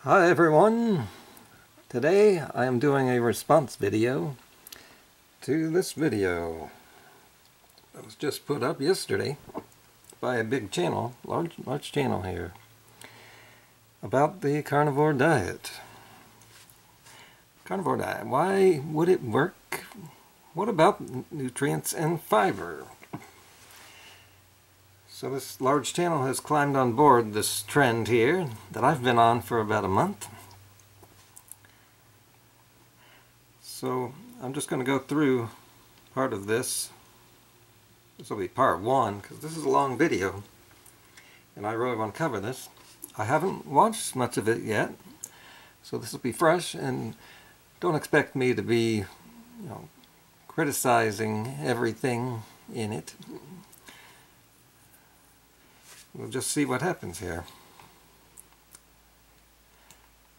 Hi everyone! Today I am doing a response video to this video that was just put up yesterday by a big channel, large channel here, about the carnivore diet. Carnivore diet, why would it work? What about nutrients and fiber? So this large channel has climbed on board this trend here that I've been on for about a month. So I'm just going to go through part of this. This will be part one because this is a long video and I really want to cover this. I haven't watched much of it yet, so this will be fresh, and don't expect me to be, criticizing everything in it. We'll just see what happens here.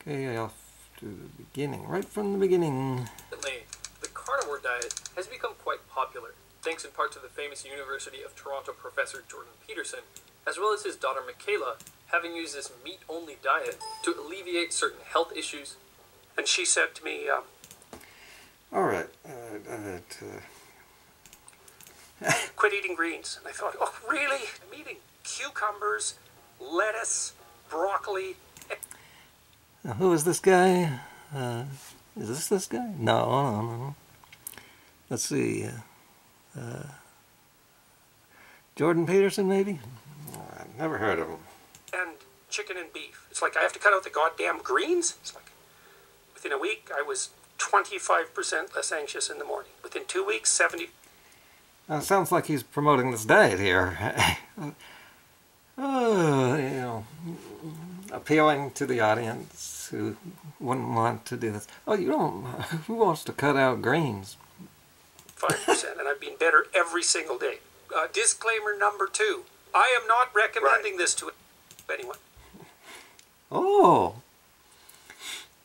Okay, off to the beginning, right from the beginning. The carnivore diet has become quite popular, thanks in part to the famous University of Toronto professor Jordan Peterson, as well as his daughter Michaela, having used this meat-only diet to alleviate certain health issues. And she said to me, Alright, quit eating greens. And I thought, oh really? I'm eating cucumbers, lettuce, broccoli. Who is this guy? Is this guy? No. Let's see. Jordan Peterson, maybe? I've never heard of him. And chicken and beef. It's like I have to cut out the goddamn greens. It's like within a week I was 25% less anxious in the morning. Within 2 weeks, 70. It sounds like he's promoting this diet here. Appealing to the audience who wouldn't want to do this. Oh, you don't. Who wants to cut out greens? 5%, and I've been better every single day. Disclaimer number 2. I am not recommending this to anyone. Oh.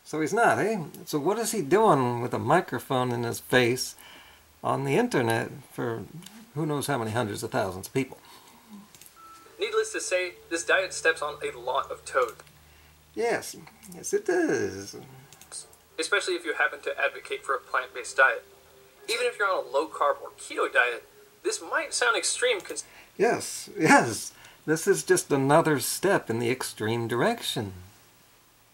So he's not, eh? So what is he doing with a microphone in his face on the internet for who knows how many hundreds of thousands of people? Needless to say, this diet steps on a lot of toes. Yes it does. Especially if you happen to advocate for a plant-based diet. Even if you're on a low-carb or keto diet, this might sound extreme. Yes. This is just another step in the extreme direction.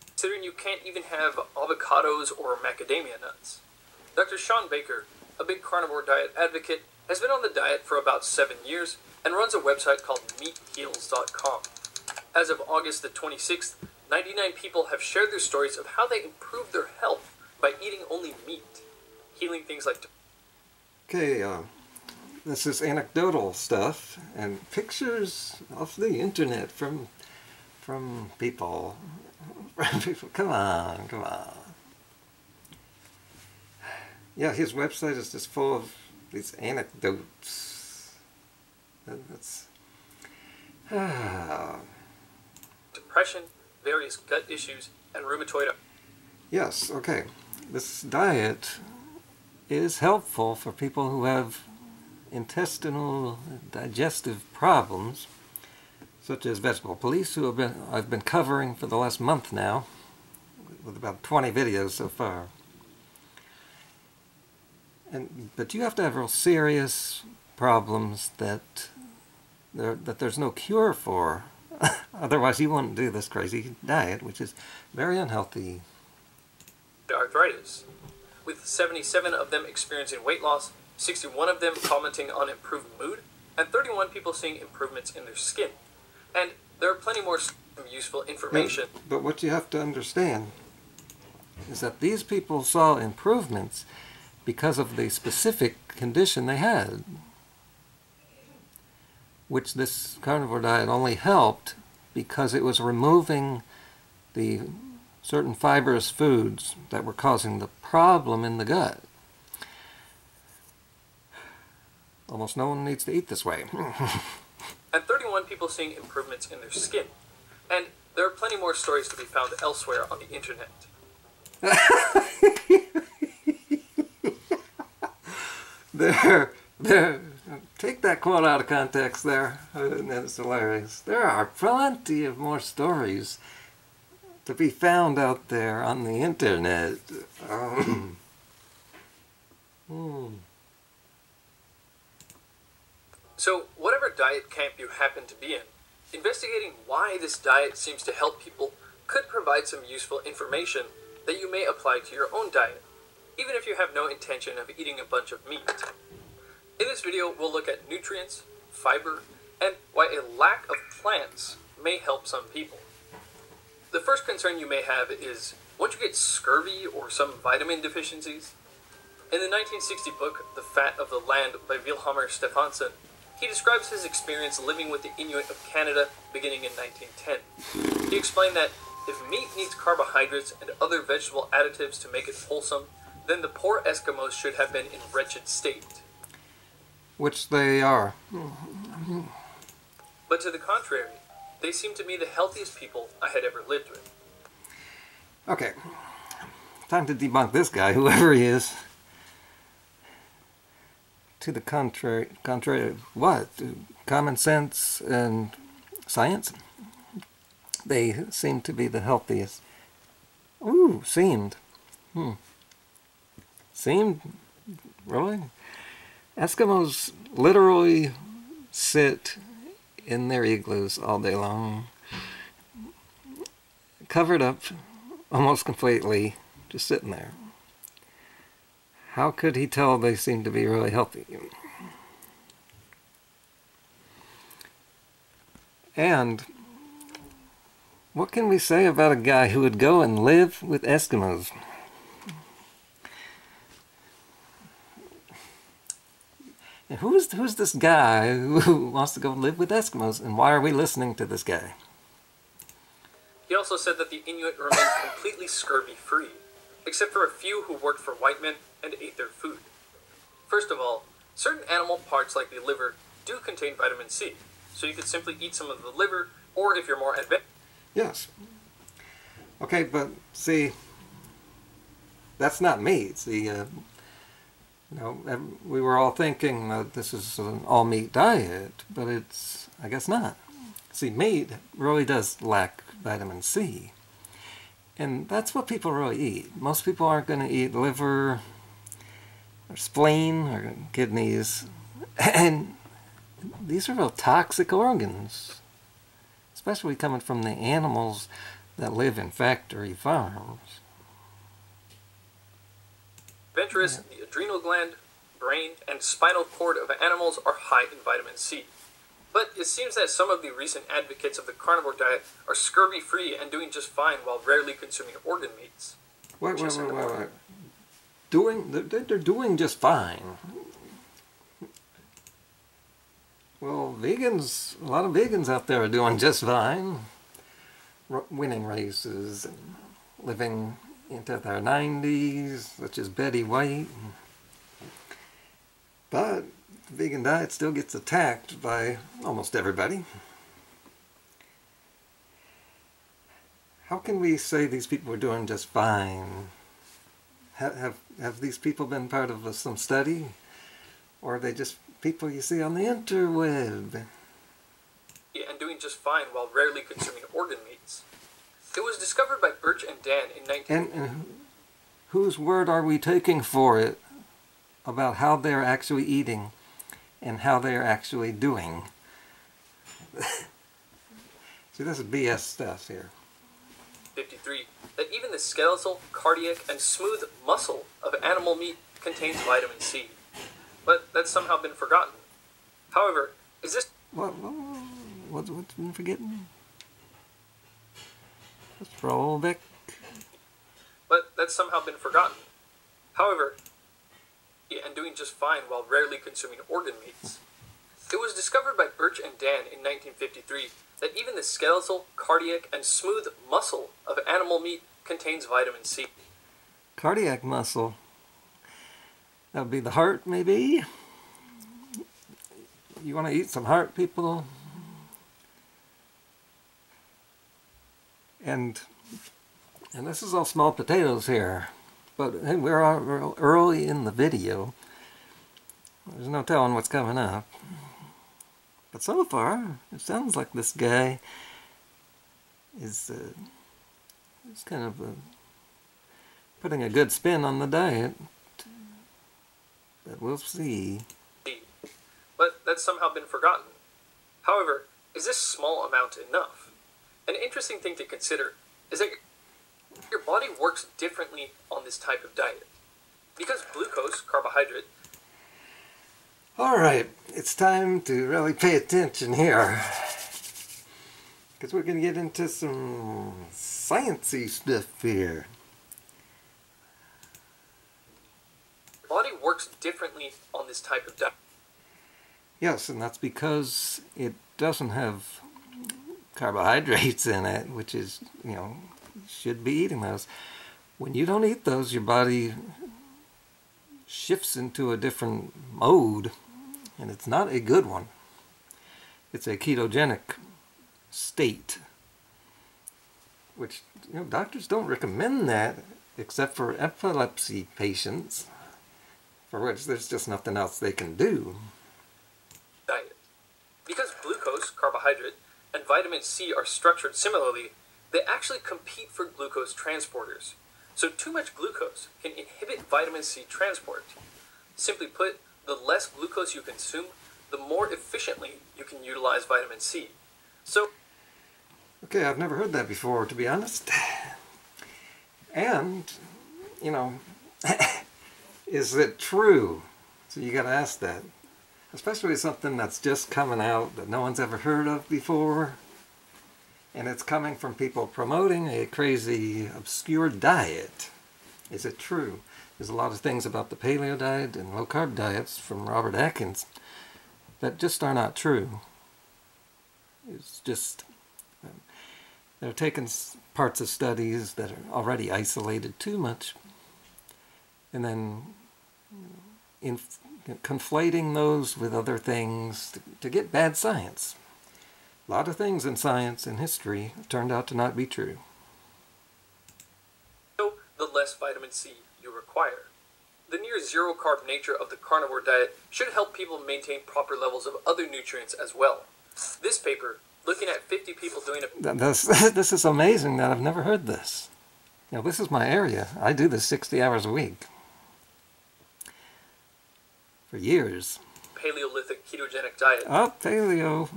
Considering you can't even have avocados or macadamia nuts. Dr. Sean Baker, a big carnivore diet advocate, has been on the diet for about 7 years and runs a website called meatheals.com. As of August the 26th, 99 people have shared their stories of how they improved their health by eating only meat, healing things like... Okay, this is anecdotal stuff and pictures off the internet from people. Come on. Yeah, his website is just full of these anecdotes. That's depression, various gut issues, and rheumatoid. Yes, okay. This diet is helpful for people who have intestinal digestive problems, such as vegetable police, who I've been covering for the last month now, with about 20 videos so far. But you have to have real serious problems that there's no cure for. Otherwise you wouldn't do this crazy diet, which is very unhealthy. Arthritis, with 77 of them experiencing weight loss, 61 of them commenting on improved mood, and 31 people seeing improvements in their skin. And there are plenty more useful information. But what you have to understand is that these people saw improvements because of the specific condition they had, which this carnivore diet only helped because it was removing the certain fibrous foods that were causing the problem in the gut. Almost no one needs to eat this way. And 31 people seeing improvements in their skin. And there are plenty more stories to be found elsewhere on the internet. Take that quote out of context there. That's hilarious. There are plenty of more stories to be found out there on the internet. So, whatever diet camp you happen to be in, investigating why this diet seems to help people could provide some useful information that you may apply to your own diet, even if you have no intention of eating a bunch of meat. In this video, we'll look at nutrients, fiber, and why a lack of plants may help some people. The first concern you may have is, won't you get scurvy or some vitamin deficiencies? In the 1960 book, The Fat of the Land by Vilhjalmur Stefansson, he describes his experience living with the Inuit of Canada beginning in 1910. He explained that if meat needs carbohydrates and other vegetable additives to make it wholesome, then the poor Eskimos should have been in wretched state. Which they are. But to the contrary, they seemed to me the healthiest people I had ever lived with. Okay, time to debunk this guy, whoever he is. To the contrary of what? Common sense and science? They seem to be the healthiest. Ooh, seemed. Seemed? Really? Eskimos literally sit in their igloos all day long, covered up almost completely, just sitting there. How could he tell they seem to be really healthy? And what can we say about a guy who would go and live with Eskimos? And who's this guy who wants to go live with Eskimos, and why are we listening to this guy? He also said that the Inuit remained completely scurvy-free, except for a few who worked for white men and ate their food. First of all, certain animal parts like the liver do contain vitamin C, so you could simply eat some of the liver, or if you're more advanced... Yes. Okay, but see, that's not meat. See, we were all thinking that this is an all-meat diet, but it's, I guess not. See, meat really does lack vitamin C. And that's what people really eat. Most people aren't going to eat liver, or spleen, or kidneys. And these are real toxic organs, especially coming from the animals that live in factory farms. Ventrous, the adrenal gland, brain, and spinal cord of animals are high in vitamin C. But it seems that some of the recent advocates of the carnivore diet are scurvy-free and doing just fine while rarely consuming organ meats. Wait. They're doing just fine. Well, vegans, a lot of vegans out there are doing just fine. Winning races and living into their 90s, such as Betty White. But the vegan diet still gets attacked by almost everybody. How can we say these people are doing just fine? Have these people been part of some study? Or are they just people you see on the interweb? Yeah, and doing just fine while rarely consuming organ meats. It was discovered by Birch and Dan in 19... And whose word are we taking for it about how they're actually eating and how they're actually doing? See, this is BS stuff here. 53, that even the skeletal, cardiac, and smooth muscle of animal meat contains vitamin C. But that's somehow been forgotten. However, is this... What's been forgotten? Let's roll back. But that's somehow been forgotten. However, yeah, and doing just fine while rarely consuming organ meats. It was discovered by Birch and Dan in 1953 that even the skeletal, cardiac, and smooth muscle of animal meat contains vitamin C. Cardiac muscle? That would be the heart, maybe? You want to eat some heart, people? And this is all small potatoes here. But hey, we're early in the video. There's no telling what's coming up. But so far, it sounds like this guy is It's kind of putting a good spin on the diet. But we'll see. But that's somehow been forgotten. However, is this small amount enough? An interesting thing to consider is that your body works differently on this type of diet. Because glucose, carbohydrate... Alright, it's time to really pay attention here. Because we're going to get into some sciencey stuff here. Your body works differently on this type of diet. Yes, and that's because it doesn't have carbohydrates in it, which is, you know, should be eating those. When you don't eat those, your body shifts into a different mode, and it's not a good one. It's a ketogenic state, which, you know, doctors don't recommend that except for epilepsy patients, for which there's just nothing else they can do. Diet. Because glucose, carbohydrate, and vitamin C are structured similarly, they actually compete for glucose transporters. So too much glucose can inhibit vitamin C transport. Simply put, the less glucose you consume, the more efficiently you can utilize vitamin C. So, okay, I've never heard that before, to be honest. And, you know, is it true? So you got to ask that. Especially something that's just coming out that no one's ever heard of before. And it's coming from people promoting a crazy, obscure diet. Is it true? There's a lot of things about the paleo diet and low-carb diets from Robert Atkins that just are not true. It's just, they're taking parts of studies that are already isolated too much, and then conflating those with other things to get bad science. A lot of things in science and history turned out to not be true. The less vitamin C you require. The near zero carb nature of the carnivore diet should help people maintain proper levels of other nutrients as well. This paper, looking at 50 people doing a... This is amazing that I've never heard this. You know, this is my area. I do this 60 hours a week. For years. Paleolithic ketogenic diet. Oh, paleo.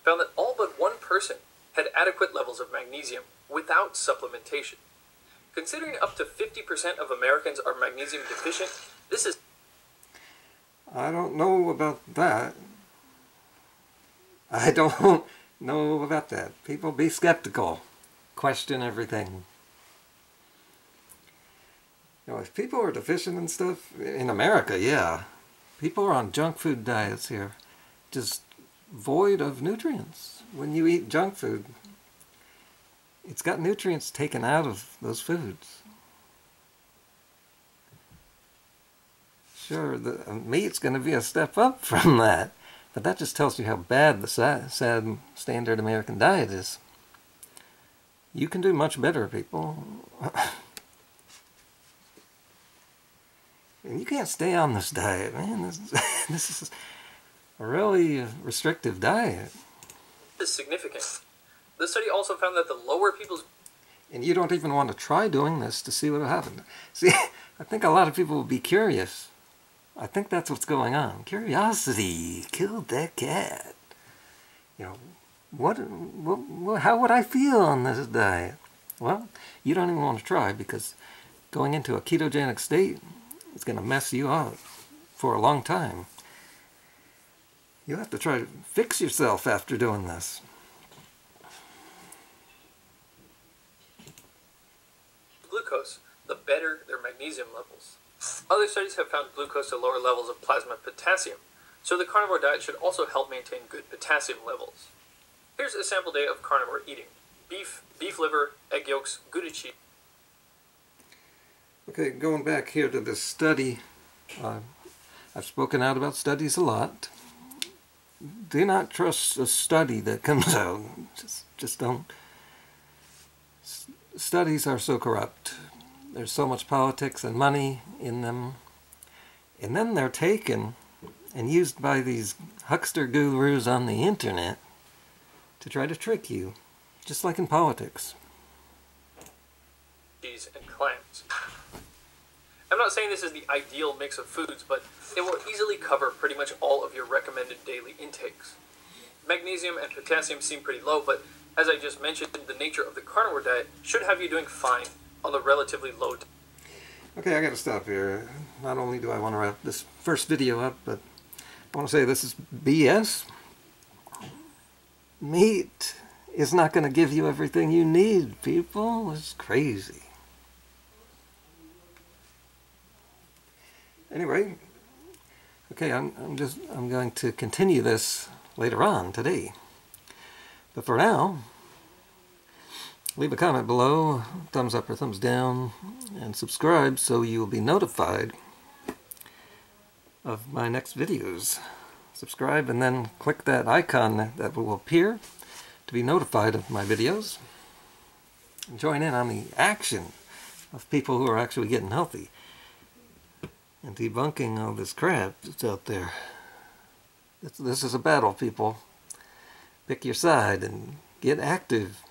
Found that all but one person had adequate levels of magnesium without supplementation. Considering up to 50% of Americans are magnesium deficient, this is... I don't know about that. I don't know about that. People be skeptical. Question everything. You know, if people are deficient in stuff, in America, yeah. People are on junk food diets here. Just void of nutrients. When you eat junk food, it's got nutrients taken out of those foods. Sure, the meat's going to be a step up from that, but that just tells you how bad the sad standard American diet is. You can do much better, people. And you can't stay on this diet, man. This is a really restrictive diet. This is significant. The study also found that the lower people's... And you don't even want to try doing this to see what will happen. See, I think a lot of people will be curious. I think that's what's going on. Curiosity killed that cat. You know, how would I feel on this diet? Well, you don't even want to try, because going into a ketogenic state is going to mess you up for a long time. You have to try to fix yourself after doing this. Glucose, the better their magnesium levels. Other studies have found glucose to lower levels of plasma potassium, so the carnivore diet should also help maintain good potassium levels. Here's a sample day of carnivore eating. Beef, beef liver, egg yolks, Gouda cheese. Okay, going back here to this study, I've spoken out about studies a lot. Do not trust a study that comes out. Just don't. Studies are so corrupt. There's so much politics and money in them. And then they're taken and used by these huckster gurus on the internet to try to trick you, just like in politics. cheese, and clams. I'm not saying this is the ideal mix of foods, but it will easily cover pretty much all of your recommended daily intakes. Magnesium and potassium seem pretty low, but as I just mentioned, the nature of the carnivore diet should have you doing fine on the relatively low. Okay, I gotta stop here. Not only do I want to wrap this first video up, but I want to say this is BS. Meat is not going to give you everything you need, people. It's crazy. Anyway, okay, I'm going to continue this later on today. But for now, leave a comment below, thumbs up or thumbs down, and subscribe so you'll be notified of my next videos. Subscribe and then click that icon that will appear to be notified of my videos. And join in on the action of people who are actually getting healthy and debunking all this crap that's out there. This is a battle, people. Pick your side and get active.